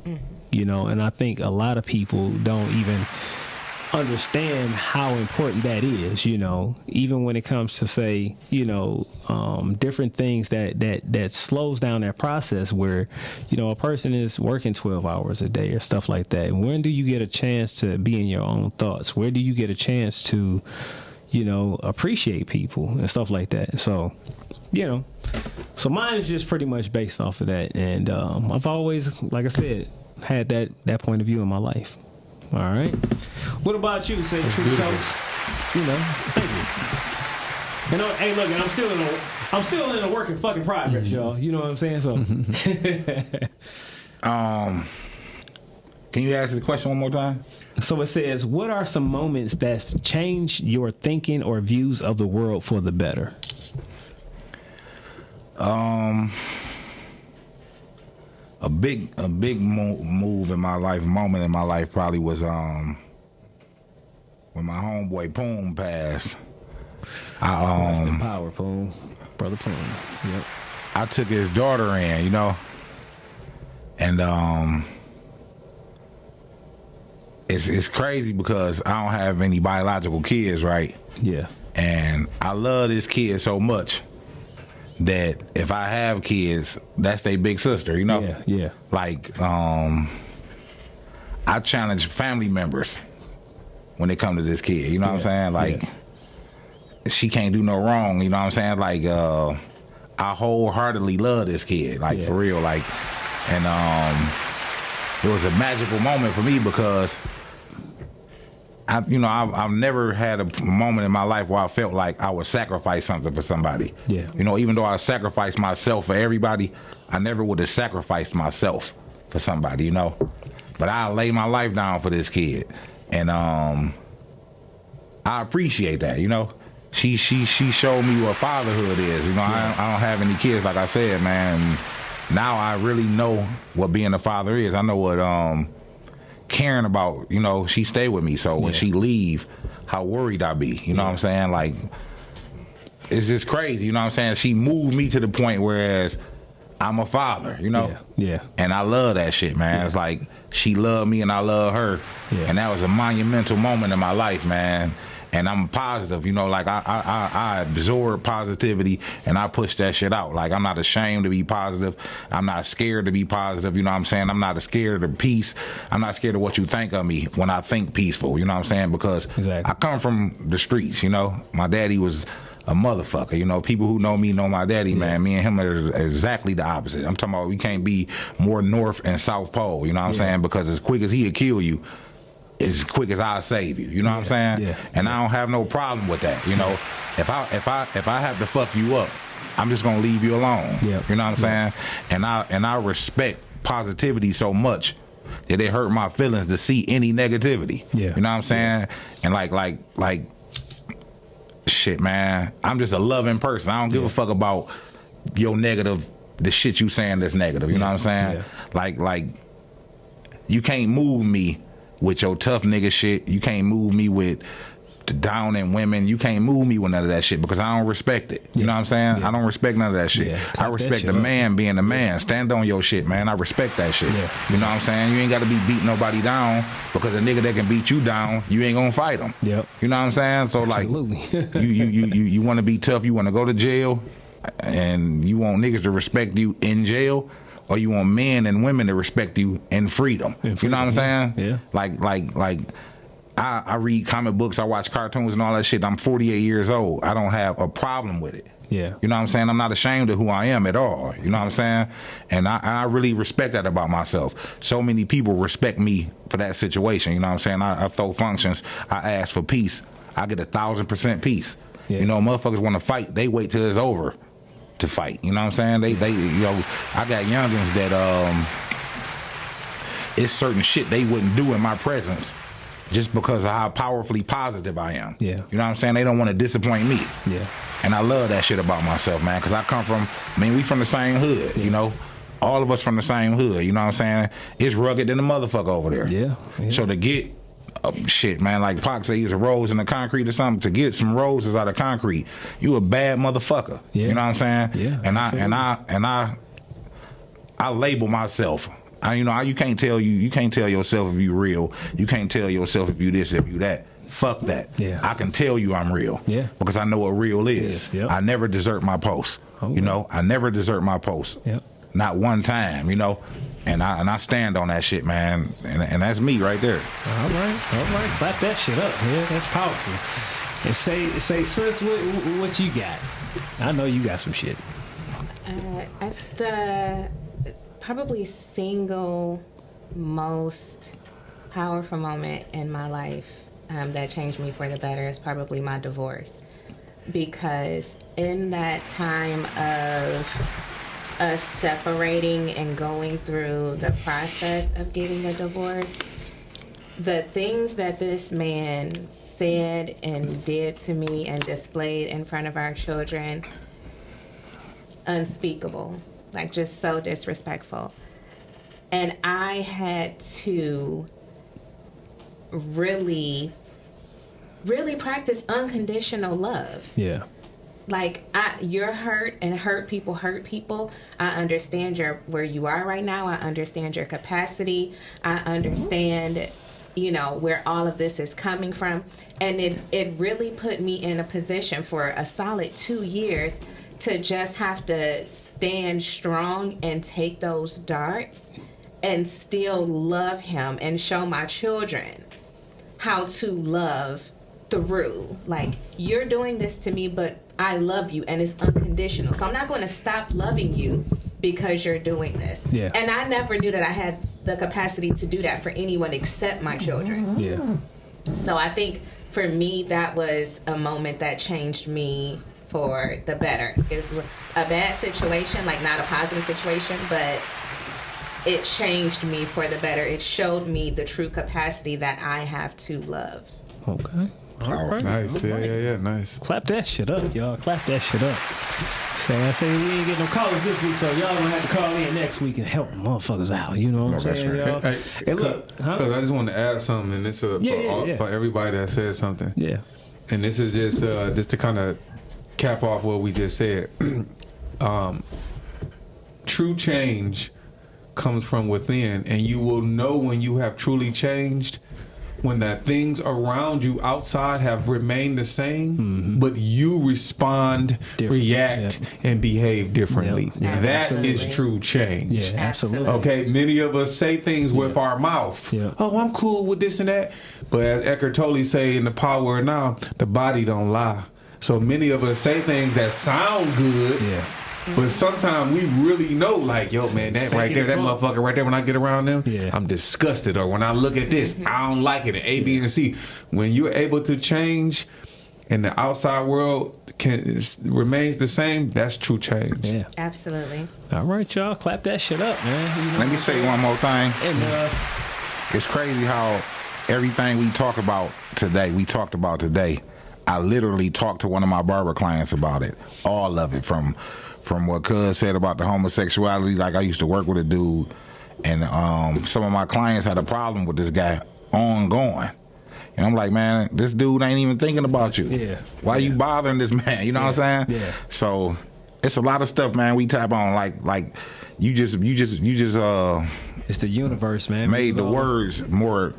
and I think a lot of people don't even understand how important that is, you know, even when it comes to, say, you know, different things that slows down that process where, you know, a person is working 12 hours a day or stuff like that. And when do you get a chance to be in your own thoughts? Where do you get a chance to, you know, appreciate people and stuff like that? So, you know, so mine is just pretty much based off of that. And I've always, like I said, had that point of view in my life. All right. What about you? Say Truth Toast. You know, thank you. You know, hey, look, and I'm still in a work in fucking progress, y'all. You know what I'm saying? So, can you ask the question one more time? So it says, what are some moments that changed your thinking or views of the world for the better? A big move in my life, moment in my life probably was when my homeboy Poom passed. Rest in power, Poom. Brother Poom. Yep. I took his daughter in, you know, and it's crazy because I don't have any biological kids, right? Yeah. And I love this kid so much that if I have kids, that's their big sister, you know? Yeah, yeah. Like, I challenge family members when they come to this kid, you know what I'm saying? Like, she can't do no wrong, you know what I'm saying? Like, I wholeheartedly love this kid, like, for real, like, and it was a magical moment for me because I've never had a moment in my life where I felt like I would sacrifice something for somebody. Yeah. You know, even though I sacrificed myself for everybody, I never would have sacrificed myself for somebody, you know. But I lay my life down for this kid. And I appreciate that, you know. She showed me what fatherhood is. You know, I don't have any kids, like I said, man. Now I really know what being a father is. I know what caring about, you know, she stay with me. So when she leave, how worried I be. You know what I'm saying? Like, it's just crazy. You know what I'm saying? She moved me to the point whereas I'm a father, you know? Yeah. And I love that shit, man. It's like she loved me and I love her. Yeah. And that was a monumental moment in my life, man. And I'm positive, you know, like I absorb positivity and I push that shit out. Like, I'm not ashamed to be positive. I'm not scared to be positive. You know what I'm saying? I'm not scared of peace. I'm not scared of what you think of me when I think peaceful. You know what I'm saying? Because I come from the streets, you know. My daddy was a motherfucker. You know, people who know me know my daddy, man. Me and him are exactly the opposite. I'm talking about we can't be more North and South Pole. You know what I'm saying? Because as quick as he'll kill you, as quick as I'll save you. You know what I'm saying? Yeah. And I don't have no problem with that. You know, if I have to fuck you up, I'm just gonna leave you alone. Yeah. You know what I'm saying? And I respect positivity so much that it hurt my feelings to see any negativity. Yeah. You know what I'm saying? And like shit, man, I'm just a loving person. I don't give a fuck about your negative, the shit you saying that's negative. You know what I'm saying? Like you can't move me with your tough nigga shit. You can't move me with the downing women. You can't move me with none of that shit because I don't respect it. You know what I'm saying? I don't respect none of that shit. I respect the man being the man. Stand on your shit, man. I respect that shit. You know what I'm saying? You ain't got to be beating nobody down because a nigga that can beat you down, you ain't gonna fight him. You know what I'm saying? So like, you want to be tough. You want to go to jail, and you want niggas to respect you in jail. Or you want men and women to respect you in freedom. You know what I'm saying? Yeah. Like I read comic books, I watch cartoons and all that shit. I'm 48 years old. I don't have a problem with it. Yeah. You know what I'm saying? I'm not ashamed of who I am at all. You know what I'm saying? And I really respect that about myself. So many people respect me for that situation. You know what I'm saying? I throw functions. I ask for peace. I get 1,000% peace. Yeah. You know, motherfuckers want to fight. They wait till it's over to fight. You know what I'm saying? They you know, I got youngins that it's certain shit they wouldn't do in my presence just because of how powerfully positive I am. Yeah. You know what I'm saying? They don't want to disappoint me. Yeah. And I love that shit about myself, man, because I come from, we from the same hood, you know? All of us from the same hood, you know what I'm saying? It's rugged than the motherfucker over there. Yeah. So to get shit, man, like Pac say use a rose in the concrete or something, to get some roses out of concrete, you a bad motherfucker. Yeah. You know what I'm saying? Yeah. And I label myself. You can't tell yourself if you real. You can't tell yourself if you this, if you that. Fuck that. Yeah. I can tell you I'm real. Yeah. Because I know what real is. Yep. I never desert my post. Okay. I never desert my post. Yep. Not one time, And I stand on that shit, man. And that's me right there. All right. Clap that shit up. Yeah, that's powerful. And say, sis, what you got? I know you got some shit. The probably single most powerful moment in my life that changed me for the better is probably my divorce. Because in that time of us separating and going through the process of getting a divorce, the things that this man said and did to me and displayed in front of our children, unspeakable, like just so disrespectful. And I had to really practice unconditional love. Yeah. Like, you're hurt, and hurt people. I understand where you are right now. I understand your capacity. I understand, where all of this is coming from. And it really put me in a position for a solid 2 years to just have to stand strong and take those darts and still love him and show my children how to love through. Like, you're doing this to me, but I love you and it's unconditional. So I'm not going to stop loving you because you're doing this. Yeah. And I never knew that I had the capacity to do that for anyone except my children. Yeah. So I think for me, that was a moment that changed me for the better. It's a bad situation, like not a positive situation, but it changed me for the better. It showed me the true capacity that I have to love. Okay. All right. Nice. Yeah. Nice. Clap that shit up, y'all. Clap that shit up. I say we ain't getting no callers this week, so y'all gonna have to call in next week and help motherfuckers out. You know what I'm saying, y'all? Hey, look, Cause I just want to add something, and this is for everybody that said something. Yeah. And this is just to kind of cap off what we just said. True change comes from within, and you will know when you have truly changed when the things around you outside have remained the same, but you respond, react, and behave differently. Yep. That Absolutely. is true change. Yeah, absolutely. Okay, many of us say things with our mouth. Yeah. Oh, I'm cool with this and that. But as Eckhart Tolle say in The Power of Now, the body don't lie. So many of us say things that sound good. Yeah. But sometimes we really know, like, yo, man, that right there, that motherfucker right there, when I get around them, I'm disgusted. Or when I look at this, I don't like it. And A, B, and C. When you're able to change and the outside world remains the same, that's true change. Yeah. Absolutely. All right, y'all. Clap that shit up, man. Let me say one more thing. And, it's crazy how everything we talked about today, I literally talked to one of my barber clients about it. All of it, from what Cuz said about the homosexuality. Like, I used to work with a dude, and some of my clients had a problem with this guy ongoing. And I'm like, man, this dude ain't even thinking about you. Yeah. Why you bothering this man? You know what I'm saying? Yeah. So it's a lot of stuff, man, we tap on. Like you just it's the universe, man. made the words more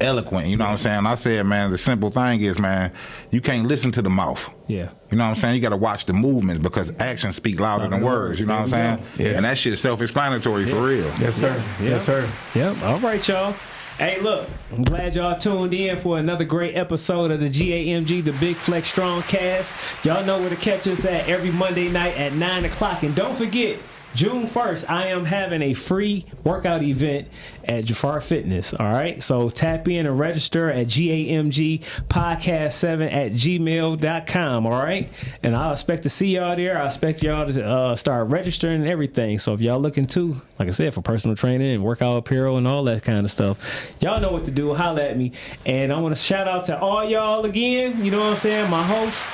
eloquent. You know what I'm saying? I said, man, the simple thing is, man, you can't listen to the mouth. Yeah. You know what I'm saying? You got to watch the movements, because actions speak louder than words. You know what I'm saying? Yes. And that shit's self-explanatory for real. Yes, sir. Yeah. Yes, sir. Yep. All right, y'all. Hey, look, I'm glad y'all tuned in for another great episode of the GAMG, the Big Flex Strong Cast. Y'all know where to catch us at every Monday night at 9 o'clock. And don't forget, June 1st, I am having a free workout event at Jafar Fitness. All right. So tap in and register at GAMGpodcast7@gmail.com. All right. And I'll expect to see y'all there. I expect y'all to start registering and everything. So if y'all looking to, like I said, for personal training and workout apparel and all that kind of stuff, y'all know what to do. Holla at me. And I want to shout out to all y'all again. You know what I'm saying? My host,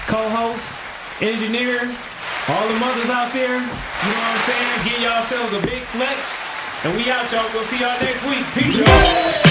co-host, engineer, all the mothers out there, you know what I'm saying? Give yourselves a big flex. And we out, y'all. We'll see y'all next week. Peace, y'all.